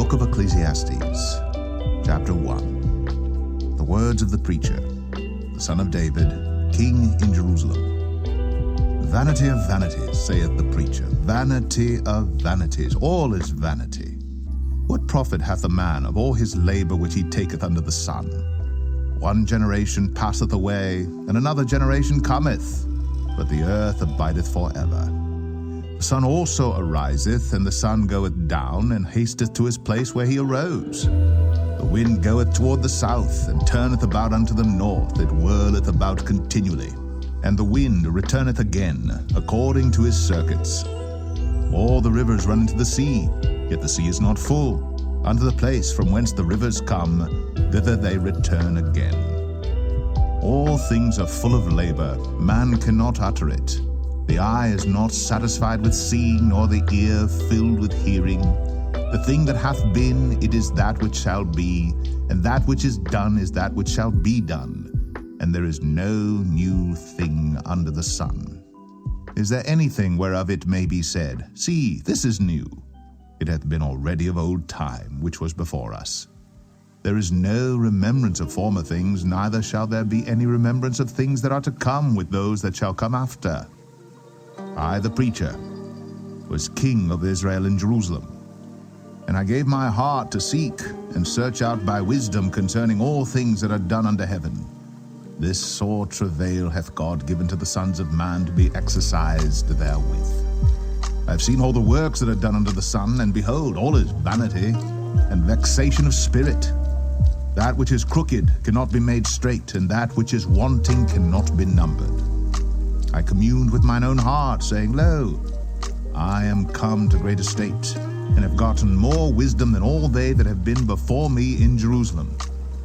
Book of Ecclesiastes, chapter 1. The words of the preacher, the son of David, king in Jerusalem. Vanity of vanities, saith the preacher, vanity of vanities, all is vanity. What profit hath a man of all his labor which he taketh under the sun? One generation passeth away, and another generation cometh, but the earth abideth forever. The sun also ariseth, and the sun goeth down, and hasteth to his place where he arose. The wind goeth toward the south, and turneth about unto the north, it whirleth about continually. And the wind returneth again, according to his circuits. All the rivers run into the sea, yet the sea is not full. Unto the place from whence the rivers come, thither they return again. All things are full of labor, man cannot utter it. The eye is not satisfied with seeing, nor the ear filled with hearing. The thing that hath been, it is that which shall be, and that which is done is that which shall be done. And there is no new thing under the sun. Is there anything whereof it may be said, See, this is new? It hath been already of old time, which was before us. There is no remembrance of former things, neither shall there be any remembrance of things that are to come with those that shall come after. I, the preacher, was king of Israel in Jerusalem. And I gave my heart to seek and search out by wisdom concerning all things that are done under heaven. This sore travail hath God given to the sons of man to be exercised therewith. I have seen all the works that are done under the sun, and behold, all is vanity and vexation of spirit. That which is crooked cannot be made straight, and that which is wanting cannot be numbered. I communed with mine own heart, saying, Lo, I am come to great estate, and have gotten more wisdom than all they that have been before me in Jerusalem.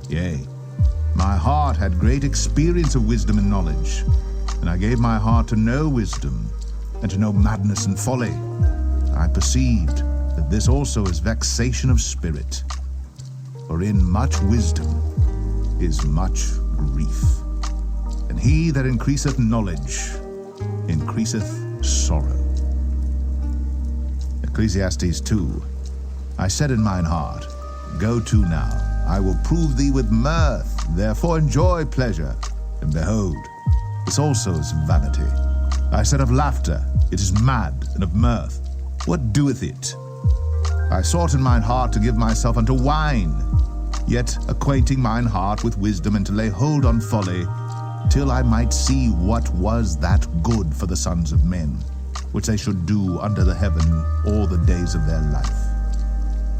Yea, my heart had great experience of wisdom and knowledge, and I gave my heart to know wisdom, and to know madness and folly. I perceived that this also is vexation of spirit. For in much wisdom is much grief, and he that increaseth knowledge increaseth sorrow. Ecclesiastes 2. I said in mine heart, Go to now, I will prove thee with mirth, therefore enjoy pleasure. And behold, this also is vanity. I said of laughter, It is mad, and of mirth, what doeth it? I sought in mine heart to give myself unto wine, yet acquainting mine heart with wisdom, and to lay hold on folly, till I might see what was that good for the sons of men, which they should do under the heaven all the days of their life.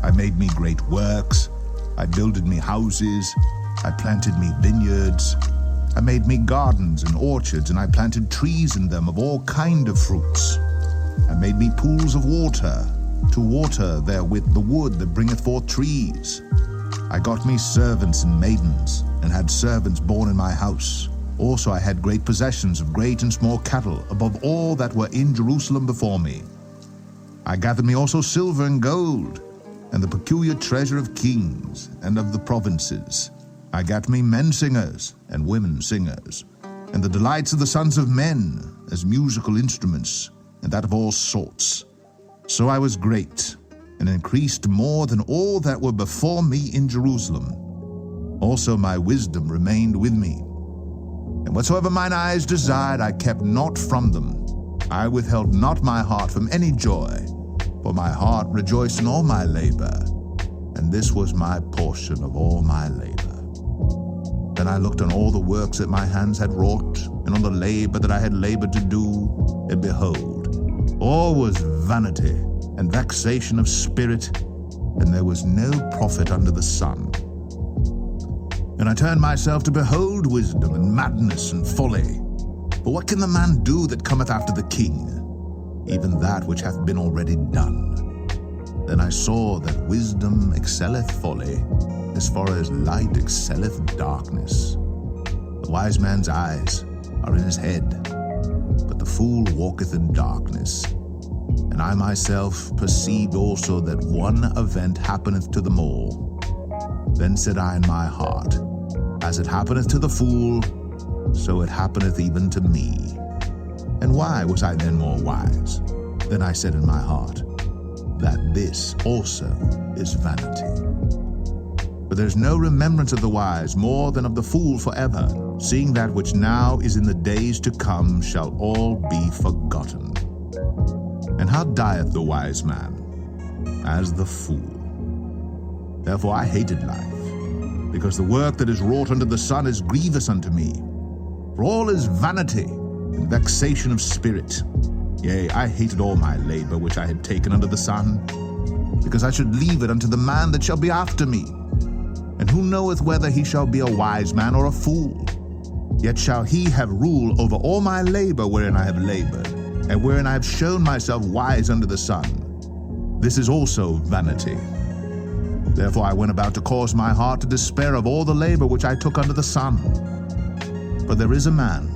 I made me great works, I builded me houses, I planted me vineyards, I made me gardens and orchards, and I planted trees in them of all kind of fruits. I made me pools of water, to water therewith the wood that bringeth forth trees. I got me servants and maidens, and had servants born in my house. Also I had great possessions of great and small cattle, above all that were in Jerusalem before me. I gathered me also silver and gold, and the peculiar treasure of kings and of the provinces. I gat me men singers and women singers, and the delights of the sons of men as musical instruments, and that of all sorts. So I was great, and increased more than all that were before me in Jerusalem. Also my wisdom remained with me. And whatsoever mine eyes desired, I kept not from them. I withheld not my heart from any joy, for my heart rejoiced in all my labor, and this was my portion of all my labor. Then I looked on all the works that my hands had wrought, and on the labor that I had labored to do, and behold, all was vanity and vexation of spirit, and there was no profit under the sun. And I turned myself to behold wisdom and madness and folly. For what can the man do that cometh after the king? Even that which hath been already done. Then I saw that wisdom excelleth folly, as far as light excelleth darkness. The wise man's eyes are in his head, but the fool walketh in darkness. And I myself perceived also that one event happeneth to them all. Then said I in my heart, As it happeneth to the fool, so it happeneth even to me. And why was I then more wise? Then I said in my heart, that this also is vanity. But there is no remembrance of the wise more than of the fool forever, seeing that which now is in the days to come shall all be forgotten. And how dieth the wise man? As the fool. Therefore I hated life, because the work that is wrought under the sun is grievous unto me. For all is vanity and vexation of spirit. Yea, I hated all my labor which I had taken under the sun, because I should leave it unto the man that shall be after me. And who knoweth whether he shall be a wise man or a fool? Yet shall he have rule over all my labor wherein I have labored, and wherein I have shown myself wise under the sun. This is also vanity. Therefore I went about to cause my heart to despair of all the labor which I took under the sun. But there is a man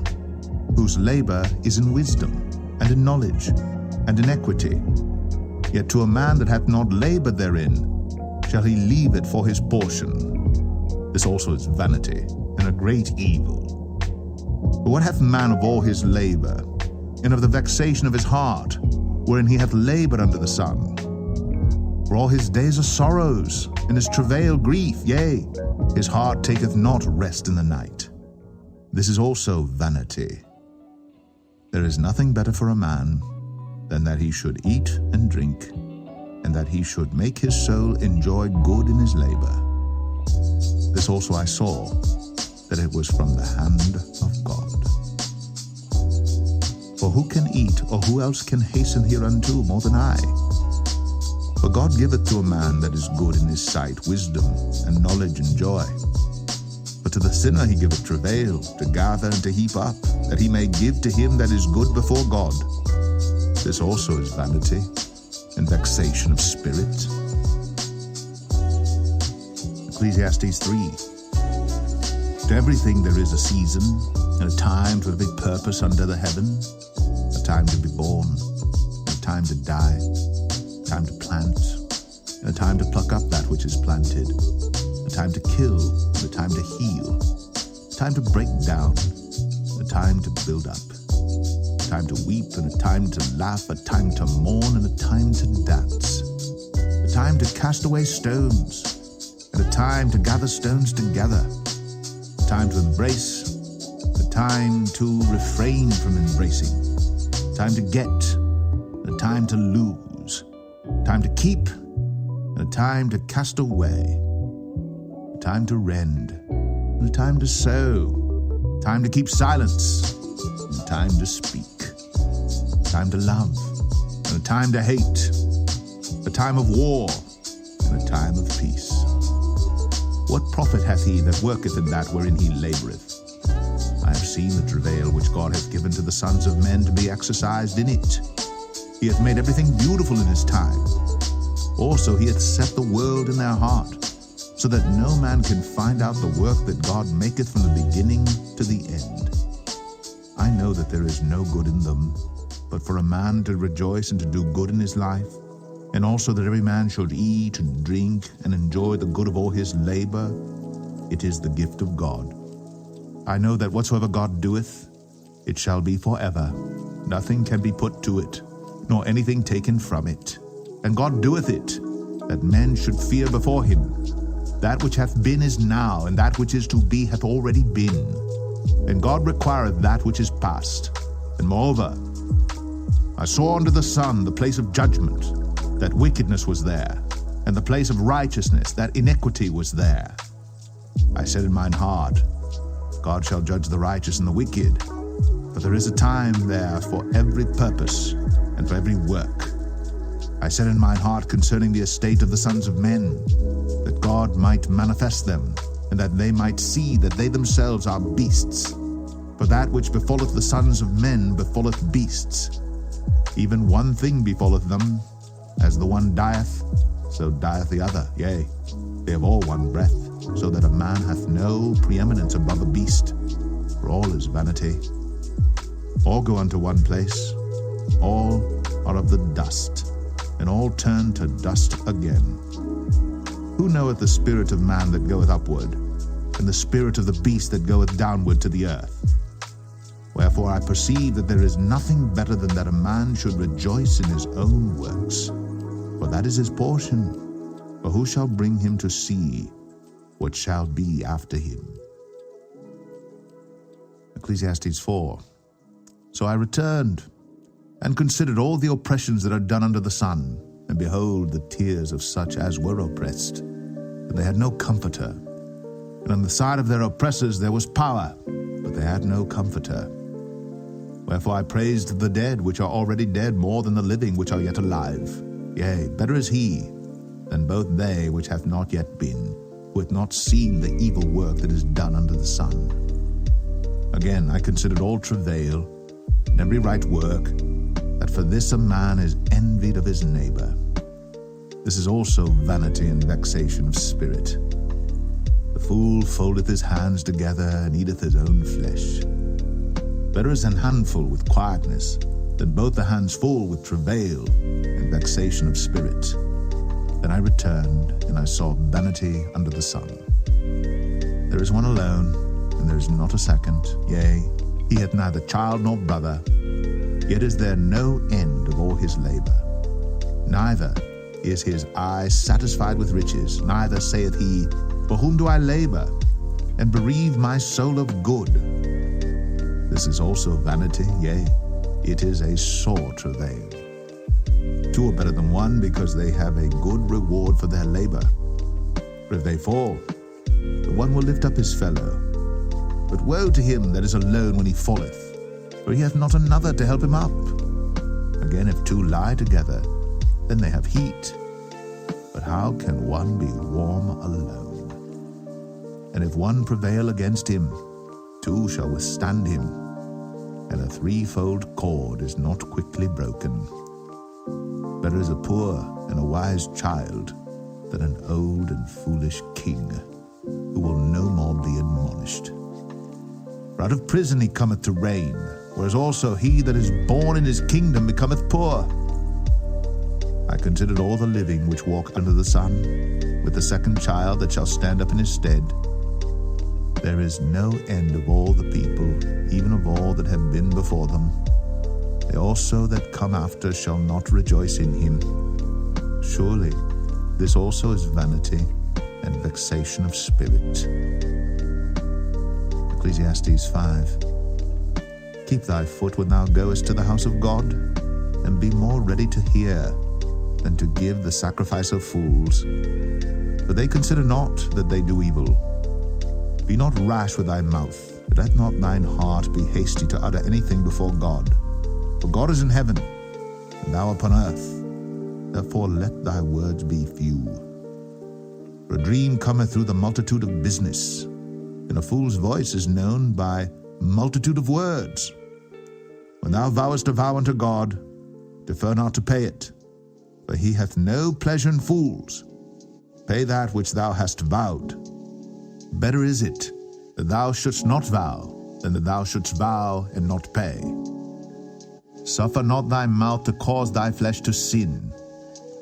whose labor is in wisdom, and in knowledge, and in equity. Yet to a man that hath not labored therein shall he leave it for his portion. This also is vanity, and a great evil. But what hath man of all his labor, and of the vexation of his heart, wherein he hath labored under the sun? For all his days are sorrows, and his travail grief, yea, his heart taketh not rest in the night. This is also vanity. There is nothing better for a man than that he should eat and drink, and that he should make his soul enjoy good in his labor. This also I saw, that it was from the hand of God. For who can eat, or who else can hasten hereunto more than I? For God giveth to a man that is good in his sight wisdom, and knowledge, and joy. But to the sinner he giveth travail, to gather and to heap up, that he may give to him that is good before God. This also is vanity, and vexation of spirit. Ecclesiastes 3. To everything there is a season, and a time to every purpose under the heaven, a time to be born, and a time to die, a time to plant, and a time to pluck up that which is planted, a time to kill, and a time to heal, a time to break down, and a time to build up, a time to weep, and a time to laugh, a time to mourn, and a time to dance, a time to cast away stones, and a time to gather stones together, a time to embrace, a time to refrain from embracing, a time to get, and a time to lose, a time to keep, and a time to cast away, a time to rend, and a time to sow, a time to keep silence, and a time to speak, a time to love, and a time to hate, a time of war, and a time of peace. What profit hath he that worketh in that wherein he laboureth? I have seen the travail which God hath given to the sons of men to be exercised in it. He hath made everything beautiful in his time. Also he hath set the world in their heart, so that no man can find out the work that God maketh from the beginning to the end. I know that there is no good in them, but for a man to rejoice and to do good in his life, and also that every man should eat and drink and enjoy the good of all his labor, it is the gift of God. I know that whatsoever God doeth, it shall be forever. Nothing can be put to it, nor anything taken from it. And God doeth it, that men should fear before him. That which hath been is now, and that which is to be hath already been. And God requireth that which is past. And moreover, I saw under the sun the place of judgment, that wickedness was there, and the place of righteousness, that iniquity was there. I said in mine heart, God shall judge the righteous and the wicked, but there is a time there for every purpose and for every work. I said in mine heart concerning the estate of the sons of men, that God might manifest them, and that they might see that they themselves are beasts. For that which befalleth the sons of men befalleth beasts. Even one thing befalleth them, as the one dieth, so dieth the other. Yea, they have all one breath, so that a man hath no preeminence above a beast. For all is vanity. All go unto one place. All are of the dust, and all turn to dust again. Who knoweth the spirit of man that goeth upward, and the spirit of the beast that goeth downward to the earth? Wherefore I perceive that there is nothing better than that a man should rejoice in his own works. for that is his portion. For who shall bring him to see what shall be after him? Ecclesiastes 4. So I returned and considered all the oppressions that are done under the sun, and behold, the tears of such as were oppressed, and they had no comforter. And on the side of their oppressors there was power, but they had no comforter. Wherefore I praised the dead which are already dead more than the living which are yet alive. Yea, better is he than both they which have not yet been, who hath not seen the evil work that is done under the sun. Again I considered all travail, and every right work, that for this a man is envied of his neighbor. This is also vanity and vexation of spirit. The fool foldeth his hands together, and eateth his own flesh. Better is an handful with quietness, than both the hands full with travail and vexation of spirit. Then I returned, and I saw vanity under the sun. There is one alone, and there is not a second. Yea, he hath neither child nor brother, yet is there no end of all his labor. Neither is his eye satisfied with riches, neither saith he, for whom do I labor, and bereave my soul of good? This is also vanity, yea, it is a sore travail. Two are better than one, because they have a good reward for their labor. For if they fall, the one will lift up his fellow. But woe to him that is alone when he falleth, for he hath not another to help him up. Again, if two lie together, then they have heat. But how can one be warm alone? And if one prevail against him, two shall withstand him, and a threefold cord is not quickly broken. Better is a poor and a wise child than an old and foolish king, who will no more be admonished. For out of prison he cometh to reign, whereas also he that is born in his kingdom becometh poor. I considered all the living which walk under the sun, with the second child that shall stand up in his stead. There is no end of all the people, even of all that have been before them. They also that come after shall not rejoice in him. Surely this also is vanity and vexation of spirit. Ecclesiastes 5. Keep thy foot when thou goest to the house of God, and be more ready to hear than to give the sacrifice of fools. For they consider not that they do evil. Be not rash with thy mouth, but let not thine heart be hasty to utter anything before God. For God is in heaven, and thou upon earth. Therefore let thy words be few. For a dream cometh through the multitude of business, and a fool's voice is known by multitude of words. When thou vowest a vow unto God, defer not to pay it, for he hath no pleasure in fools. Pay that which thou hast vowed. Better is it that thou shouldst not vow, than that thou shouldst vow and not pay. Suffer not thy mouth to cause thy flesh to sin,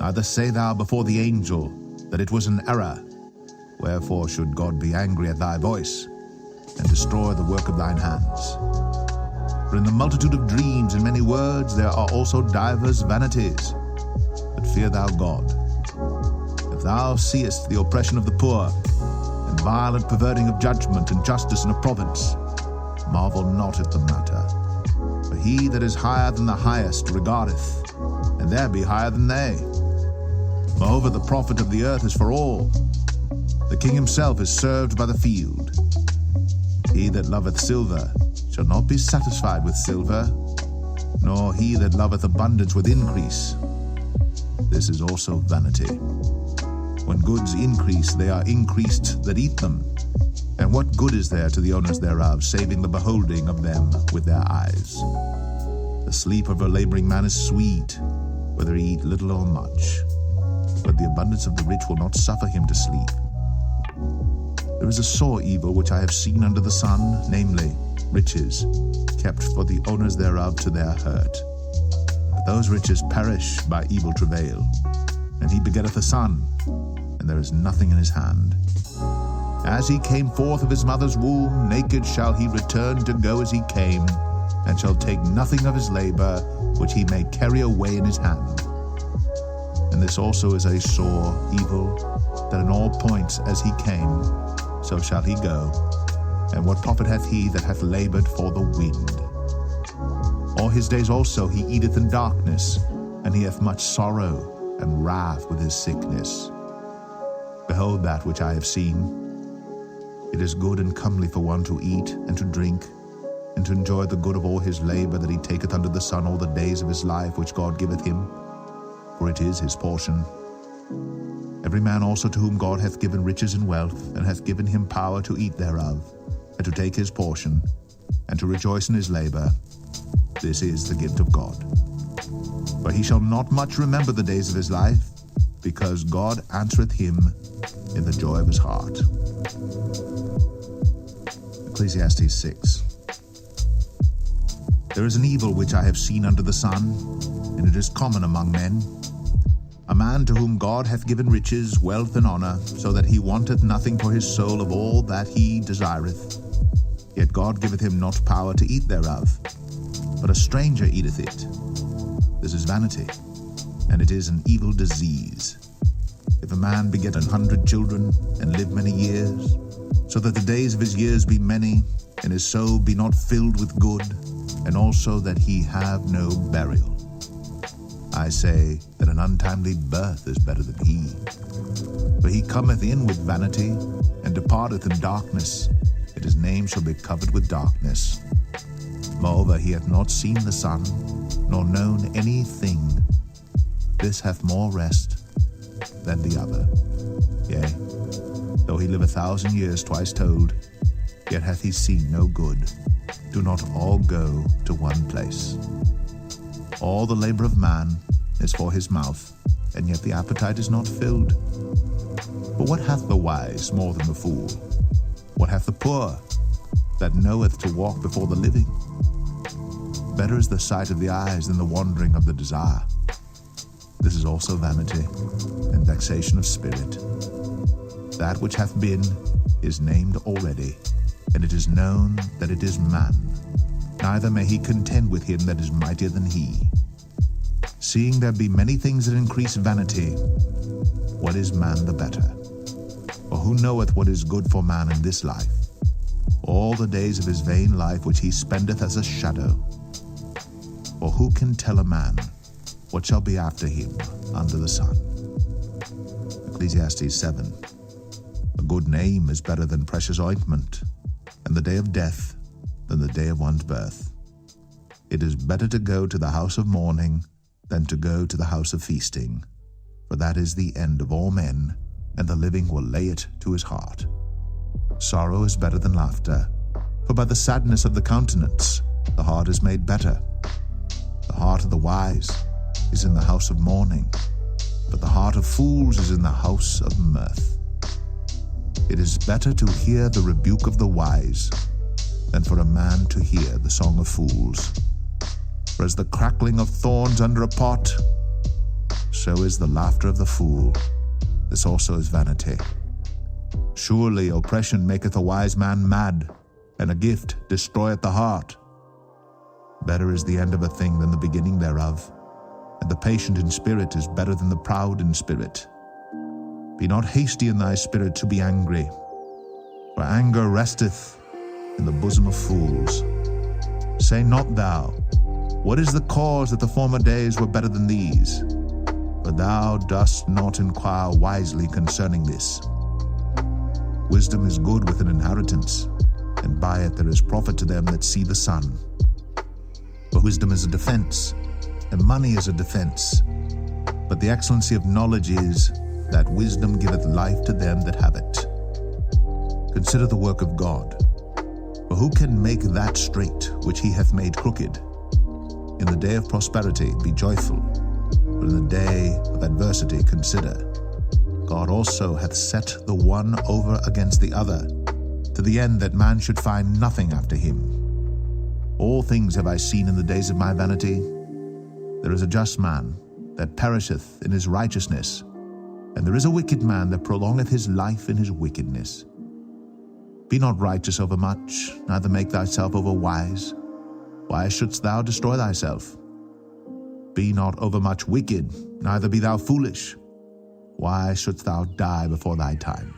neither say thou before the angel that it was an error. Wherefore should God be angry at thy voice, and destroy the work of thine hands? For in the multitude of dreams and many words there are also divers vanities. But fear thou God. If thou seest the oppression of the poor, and violent perverting of judgment and justice in a province, marvel not at the matter. For he that is higher than the highest regardeth, and there be higher than they. Moreover, the profit of the earth is for all. The king himself is served by the field. He that loveth silver shall not be satisfied with silver, nor he that loveth abundance with increase. This is also vanity. When goods increase, they are increased that eat them. And what good is there to the owners thereof, saving the beholding of them with their eyes? The sleep of a laboring man is sweet, whether he eat little or much. But the abundance of the rich will not suffer him to sleep. There is a sore evil which I have seen under the sun, namely, riches, kept for the owners thereof to their hurt. But those riches perish by evil travail. And he begetteth a son, and there is nothing in his hand. As he came forth of his mother's womb, naked shall he return to go as he came, and shall take nothing of his labor, which he may carry away in his hand. And this also is a sore evil, that in all points as he came, so shall he go. And what profit hath he that hath labored for the wind? All his days also he eateth in darkness, and he hath much sorrow and wrath with his sickness. Behold that which I have seen. It is good and comely for one to eat and to drink, and to enjoy the good of all his labor that he taketh under the sun all the days of his life which God giveth him, for it is his portion. Every man also to whom God hath given riches and wealth, and hath given him power to eat thereof, and to take his portion, and to rejoice in his labor, this is the gift of God. For he shall not much remember the days of his life, because God answereth him in the joy of his heart. Ecclesiastes 6. There is an evil which I have seen under the sun, and it is common among men. A man to whom God hath given riches, wealth, and honor, so that he wanteth nothing for his soul of all that he desireth. Yet God giveth him not power to eat thereof, but a stranger eateth it. This is vanity, and it is an evil disease. If a man beget 100 children, and live many years, so that the days of his years be many, and his soul be not filled with good, and also that he have no burial. I say that an untimely birth is better than he. For he cometh in with vanity, and departeth in darkness, and his name shall be covered with darkness. Moreover, he hath not seen the sun, nor known anything. This hath more rest than the other. Yea, though he live 1,000 years twice told, yet hath he seen no good. Do not all go to one place. All the labor of man is for his mouth, and yet the appetite is not filled. But what hath the wise more than the fool? What hath the poor that knoweth to walk before the living? Better is the sight of the eyes than the wandering of the desire. This is also vanity and vexation of spirit. That which hath been is named already, and it is known that it is man. Neither may he contend with him that is mightier than he. Seeing there be many things that increase vanity, what is man the better? For who knoweth what is good for man in this life? All the days of his vain life which he spendeth as a shadow. For who can tell a man what shall be after him under the sun? Ecclesiastes 7. A good name is better than precious ointment, and the day of death than the day of one's birth. It is better to go to the house of mourning than to go to the house of feasting, for that is the end of all men, and the living will lay it to his heart. Sorrow is better than laughter, for by the sadness of the countenance the heart is made better. The heart of the wise is in the house of mourning, but the heart of fools is in the house of mirth. It is better to hear the rebuke of the wise than for a man to hear the song of fools. For as the crackling of thorns under a pot, so is the laughter of the fool. This also is vanity. Surely oppression maketh a wise man mad, and a gift destroyeth the heart. Better is the end of a thing than the beginning thereof, and the patient in spirit is better than the proud in spirit. Be not hasty in thy spirit to be angry, for anger resteth in the bosom of fools. Say not thou, what is the cause that the former days were better than these? For thou dost not inquire wisely concerning this. Wisdom is good with an inheritance, and by it there is profit to them that see the sun. For wisdom is a defense, and money is a defense. But the excellency of knowledge is that wisdom giveth life to them that have it. Consider the work of God. For who can make that straight which he hath made crooked? In the day of prosperity be joyful, but in the day of adversity consider. God also hath set the one over against the other, to the end that man should find nothing after him. All things have I seen in the days of my vanity. There is a just man that perisheth in his righteousness, and there is a wicked man that prolongeth his life in his wickedness. Be not righteous over much, neither make thyself over wise. Why shouldst thou destroy thyself? Be not overmuch wicked, neither be thou foolish. Why shouldst thou die before thy time?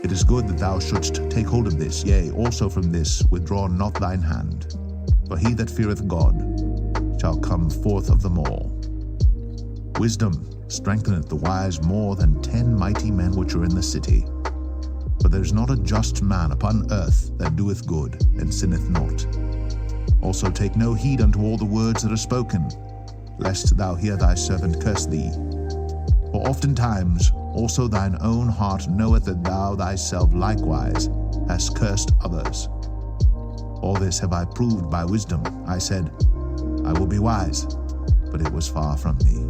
It is good that thou shouldst take hold of this, yea, also from this withdraw not thine hand. For he that feareth God shall come forth of them all. Wisdom strengtheneth the wise more than 10 mighty men which are in the city. For there is not a just man upon earth that doeth good, and sinneth not. Also take no heed unto all the words that are spoken, lest thou hear thy servant curse thee. For oftentimes also thine own heart knoweth that thou thyself likewise hast cursed others. All this have I proved by wisdom. I said, I will be wise, but it was far from me.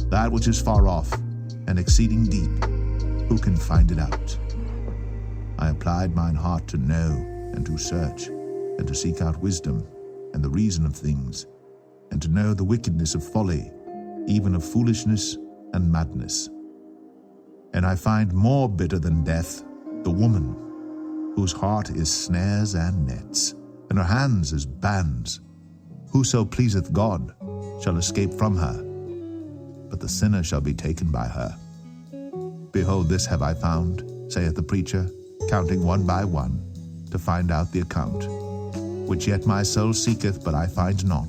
That which is far off and exceeding deep, who can find it out? I applied mine heart to know and to search, and to seek out wisdom and the reason of things, and to know the wickedness of folly, even of foolishness and madness. And I find more bitter than death the woman, whose heart is snares and nets, and her hands as bands. Whoso pleaseth God shall escape from her, but the sinner shall be taken by her. Behold, this have I found, saith the preacher, counting one by one, to find out the account, which yet my soul seeketh, but I find not.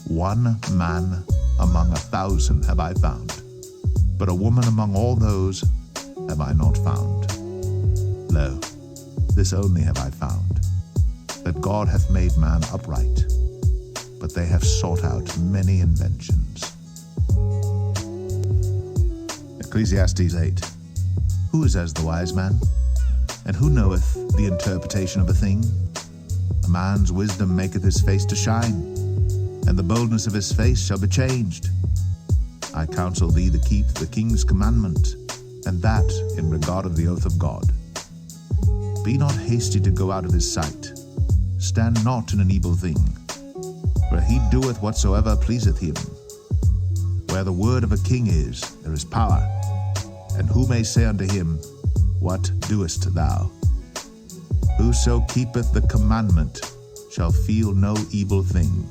One man among 1,000 have I found, but a woman among all those have I not found. Lo, this only have I found, that God hath made man upright, but they have sought out many inventions. Ecclesiastes 8. Who is as the wise man? And who knoweth the interpretation of a thing? A man's wisdom maketh his face to shine, and the boldness of his face shall be changed. I counsel thee to keep the king's commandment, and that in regard of the oath of God. Be not hasty to go out of his sight. Stand not in an evil thing, for he doeth whatsoever pleaseth him. Where the word of a king is, there is power. And who may say unto him, What doest thou? Whoso keepeth the commandment shall feel no evil thing,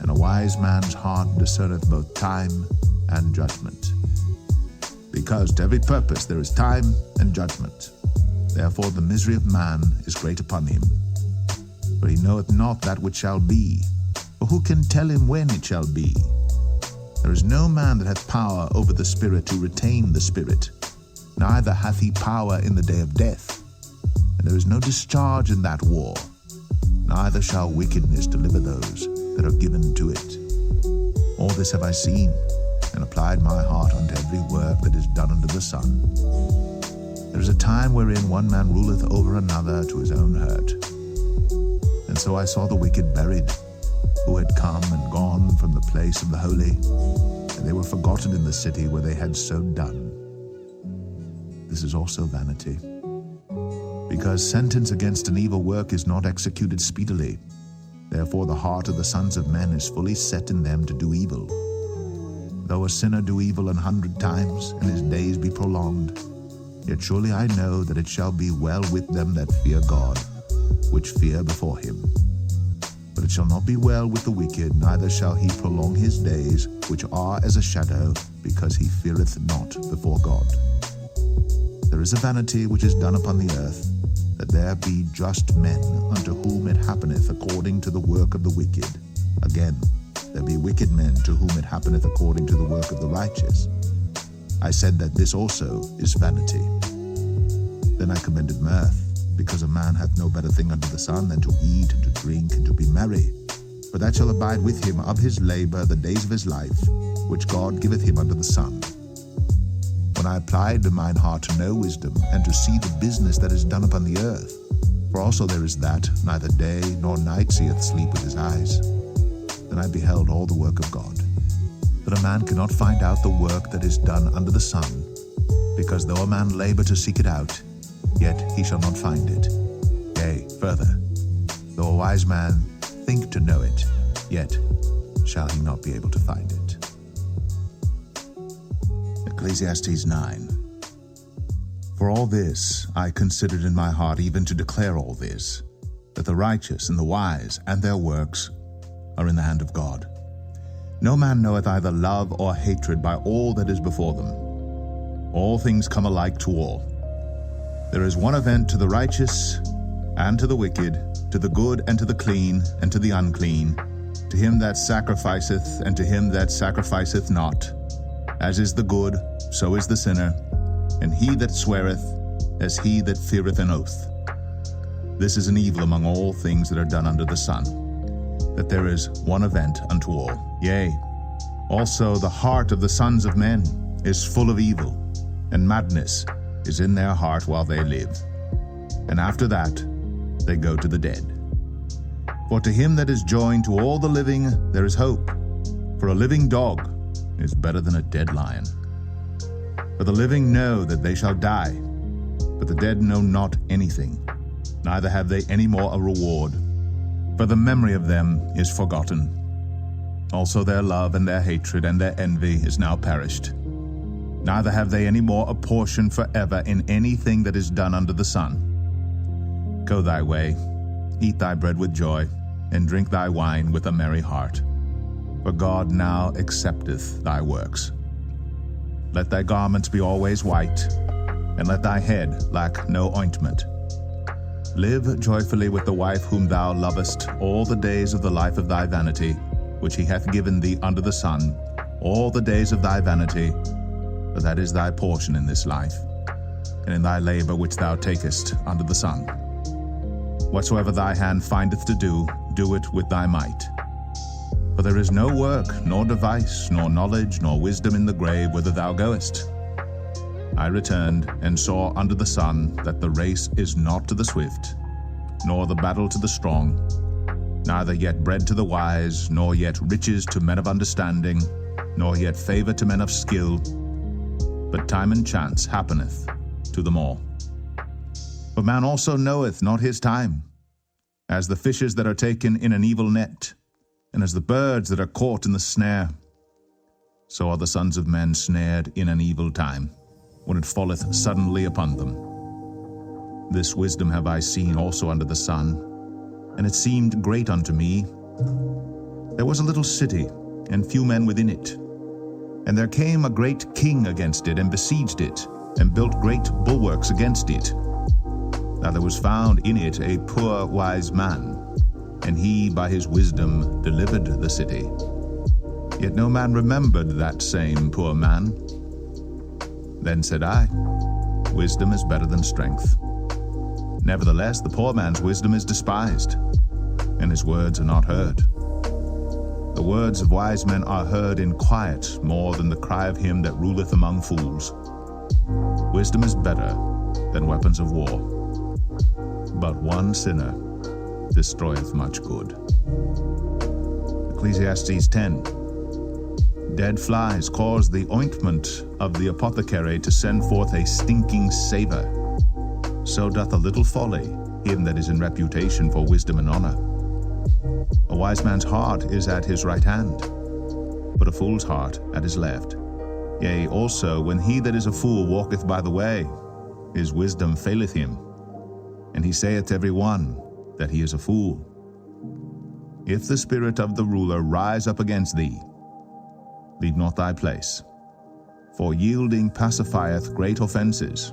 and a wise man's heart discerneth both time and judgment. Because to every purpose there is time and judgment. Therefore the misery of man is great upon him. For he knoweth not that which shall be, for who can tell him when it shall be? There is no man that hath power over the spirit to retain the spirit, neither hath he power in the day of death. And there is no discharge in that war, neither shall wickedness deliver those that are given to it. All this have I seen, and applied my heart unto every work that is done under the sun. There is a time wherein one man ruleth over another to his own hurt. And so I saw the wicked buried, who had come and gone from the place of the holy, and they were forgotten in the city where they had so done. This is also vanity, because sentence against an evil work is not executed speedily. Therefore the heart of the sons of men is fully set in them to do evil. Though a sinner do evil 100 times, and his days be prolonged, yet surely I know that it shall be well with them that fear God, which fear before him. But it shall not be well with the wicked, neither shall he prolong his days, which are as a shadow, because he feareth not before God. There is a vanity which is done upon the earth, that there be just men unto whom it happeneth according to the work of the wicked. Again, there be wicked men to whom it happeneth according to the work of the righteous. I said that this also is vanity. Then I commended mirth, because a man hath no better thing under the sun than to eat and to drink and to be merry. For that shall abide with him of his labor the days of his life, which God giveth him under the sun. When I applied to mine heart to know wisdom, and to see the business that is done upon the earth, for also there is that neither day nor night seeth sleep with his eyes, then I beheld all the work of God, that a man cannot find out the work that is done under the sun, because though a man labor to seek it out, yet he shall not find it. Yea, further, though a wise man think to know it, yet shall he not be able to find it. Ecclesiastes 9. For all this I considered in my heart, even to declare all this, that the righteous and the wise and their works are in the hand of God. No man knoweth either love or hatred by all that is before them. All things come alike to all. There is one event to the righteous and to the wicked, to the good and to the clean and to the unclean, to him that sacrificeth and to him that sacrificeth not. As is the good, so is the sinner, and he that sweareth, as he that feareth an oath. This is an evil among all things that are done under the sun, that there is one event unto all. Yea, also the heart of the sons of men is full of evil, and madness is in their heart while they live. And after that they go to the dead. For to him that is joined to all the living there is hope. For a living dog is better than a dead lion. For the living know that they shall die, but the dead know not anything, neither have they any more a reward, for the memory of them is forgotten. Also their love and their hatred and their envy is now perished. Neither have they any more a portion forever in anything that is done under the sun. Go thy way, eat thy bread with joy, and drink thy wine with a merry heart. For God now accepteth thy works. Let thy garments be always white, and let thy head lack no ointment. Live joyfully with the wife whom thou lovest all the days of the life of thy vanity, which he hath given thee under the sun, all the days of thy vanity, for that is thy portion in this life, and in thy labor which thou takest under the sun. Whatsoever thy hand findeth to do, do it with thy might. For there is no work, nor device, nor knowledge, nor wisdom in the grave whither thou goest. I returned, and saw under the sun that the race is not to the swift, nor the battle to the strong, neither yet bread to the wise, nor yet riches to men of understanding, nor yet favor to men of skill, but time and chance happeneth to them all. For man also knoweth not his time, as the fishes that are taken in an evil net, and as the birds that are caught in the snare. So are the sons of men snared in an evil time, when it falleth suddenly upon them. This wisdom have I seen also under the sun, and it seemed great unto me. There was a little city, and few men within it. And there came a great king against it, and besieged it, and built great bulwarks against it. Now there was found in it a poor wise man, and he by his wisdom delivered the city. Yet no man remembered that same poor man. Then said I, wisdom is better than strength. Nevertheless, the poor man's wisdom is despised, and his words are not heard. The words of wise men are heard in quiet more than the cry of him that ruleth among fools. Wisdom is better than weapons of war, but one sinner destroyeth much good. Ecclesiastes 10. Dead flies cause the ointment of the apothecary to send forth a stinking savour. So doth a little folly him that is in reputation for wisdom and honour. A wise man's heart is at his right hand, but a fool's heart at his left. Yea, also, when he that is a fool walketh by the way, his wisdom faileth him, and he saith to every one that he is a fool. If the spirit of the ruler rise up against thee, leave not thy place, for yielding pacifieth great offenses.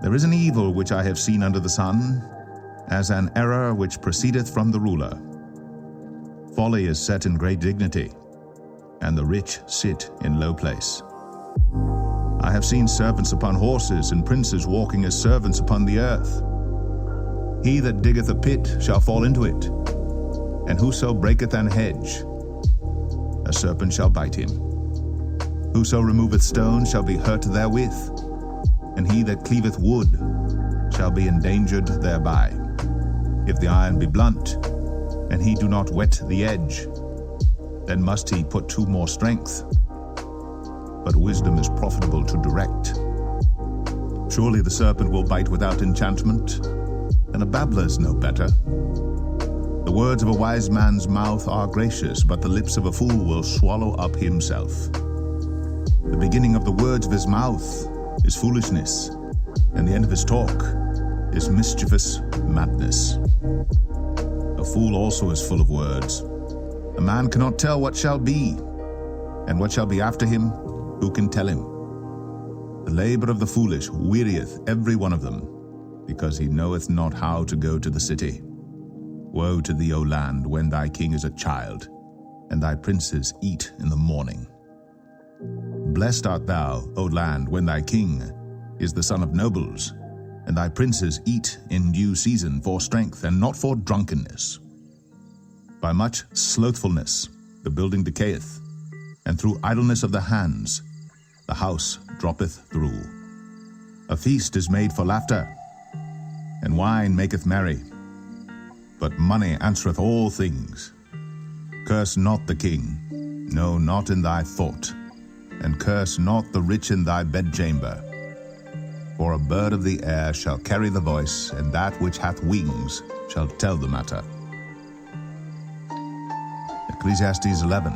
There is an evil which I have seen under the sun, as an error which proceedeth from the ruler. Folly is set in great dignity, and the rich sit in low place. I have seen servants upon horses, and princes walking as servants upon the earth. He that diggeth a pit shall fall into it, and whoso breaketh an hedge, a serpent shall bite him. Whoso removeth stones shall be hurt therewith, and he that cleaveth wood shall be endangered thereby. If the iron be blunt, and he do not whet the edge, then must he put to more strength. But wisdom is profitable to direct. Surely the serpent will bite without enchantment, and a babbler is no better. The words of a wise man's mouth are gracious, but the lips of a fool will swallow up himself. The beginning of the words of his mouth is foolishness, and the end of his talk is mischievous madness. A fool also is full of words, A man cannot tell what shall be, and what shall be after him, who can tell him? The labor of the foolish wearieth every one of them, because he knoweth not how to go to the city. Woe to thee, O land, when thy king is a child, and thy princes eat in the morning. Blessed art thou, O land, when thy king is the son of nobles, and thy princes eat in due season for strength and not for drunkenness. By much slothfulness the building decayeth, and through idleness of the hands the house droppeth through. A feast is made for laughter, and wine maketh merry, but money answereth all things. Curse not the king, no, not in thy thought, and curse not the rich in thy bedchamber. For a bird of the air shall carry the voice, and that which hath wings shall tell the matter. Ecclesiastes 11.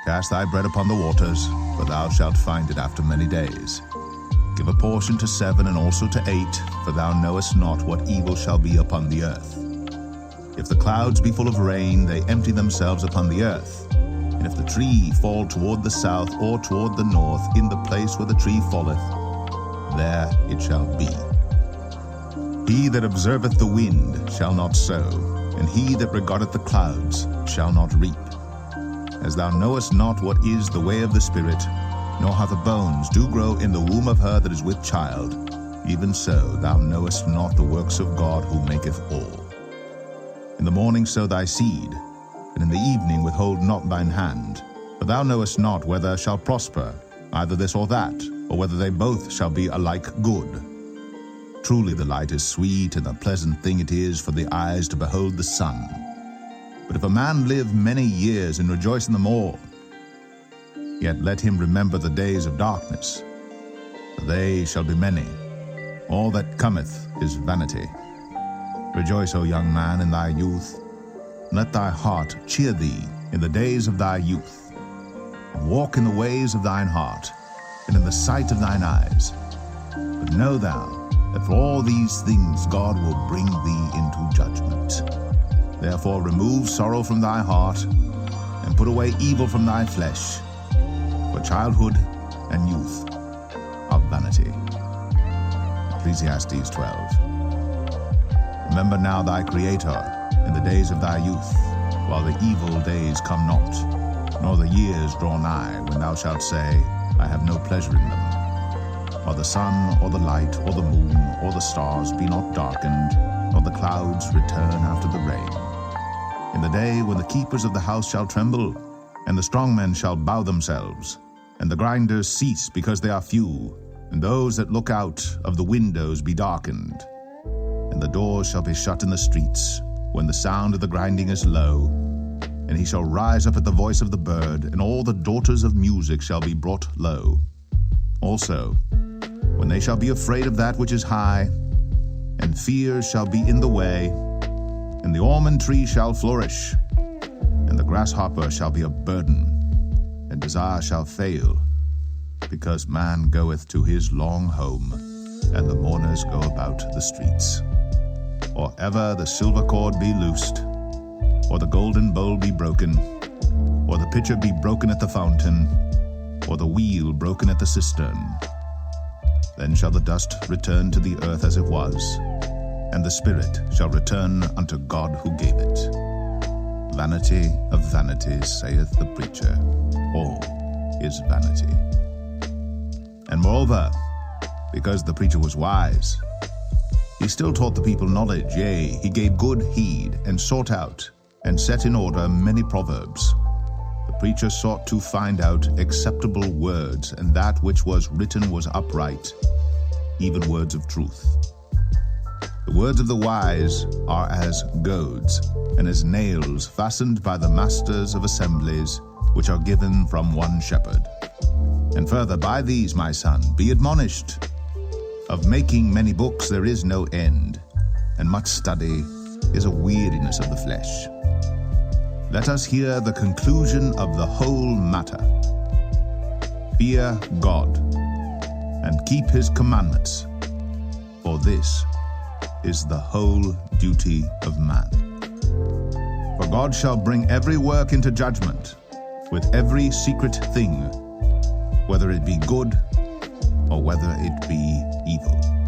Cast thy bread upon the waters, for thou shalt find it after many days. Give a portion to 7 and also to 8, for thou knowest not what evil shall be upon the earth. If the clouds be full of rain, they empty themselves upon the earth. And if the tree fall toward the south or toward the north, in the place where the tree falleth, there it shall be. He that observeth the wind shall not sow, and he that regardeth the clouds shall not reap. As thou knowest not what is the way of the Spirit, nor how the bones do grow in the womb of her that is with child, even so thou knowest not the works of God who maketh all. In the morning sow thy seed, and in the evening withhold not thine hand, for thou knowest not whether shall prosper, either this or that, or whether they both shall be alike good. Truly the light is sweet, and a pleasant thing it is for the eyes to behold the sun. But if a man live many years and rejoice in them all, yet let him remember the days of darkness, for they shall be many. All that cometh is vanity. Rejoice, O young man, in thy youth, and let thy heart cheer thee in the days of thy youth. And walk in the ways of thine heart, and in the sight of thine eyes. But know thou that for all these things God will bring thee into judgment. Therefore remove sorrow from thy heart, and put away evil from thy flesh, for childhood and youth are vanity. Ecclesiastes 12. Remember now thy Creator in the days of thy youth, while the evil days come not, nor the years draw nigh, when thou shalt say, I have no pleasure in them. Or the sun, or the light, or the moon, or the stars be not darkened, nor the clouds return after the rain. In the day when the keepers of the house shall tremble, and the strong men shall bow themselves, and the grinders cease because they are few, and those that look out of the windows be darkened. And the doors shall be shut in the streets, when the sound of the grinding is low. And he shall rise up at the voice of the bird, and all the daughters of music shall be brought low. Also, when they shall be afraid of that which is high, and fear shall be in the way, and the almond tree shall flourish, and the grasshopper shall be a burden, and desire shall fail, because man goeth to his long home, and the mourners go about the streets. Or ever the silver cord be loosed, or the golden bowl be broken, or the pitcher be broken at the fountain, or the wheel broken at the cistern. Then shall the dust return to the earth as it was, and the spirit shall return unto God who gave it. Vanity of vanities, saith the preacher, all is vanity. And moreover, because the preacher was wise, he still taught the people knowledge, yea, he gave good heed, and sought out, and set in order many proverbs. The preacher sought to find out acceptable words, and that which was written was upright, even words of truth. The words of the wise are as goads, and as nails fastened by the masters of assemblies, which are given from one shepherd. And further, by these, my son, be admonished. Of making many books there is no end, and much study is a weariness of the flesh. Let us hear the conclusion of the whole matter. Fear God, and keep his commandments, for this is the whole duty of man. For God shall bring every work into judgment, with every secret thing, whether it be good or whether it be evil.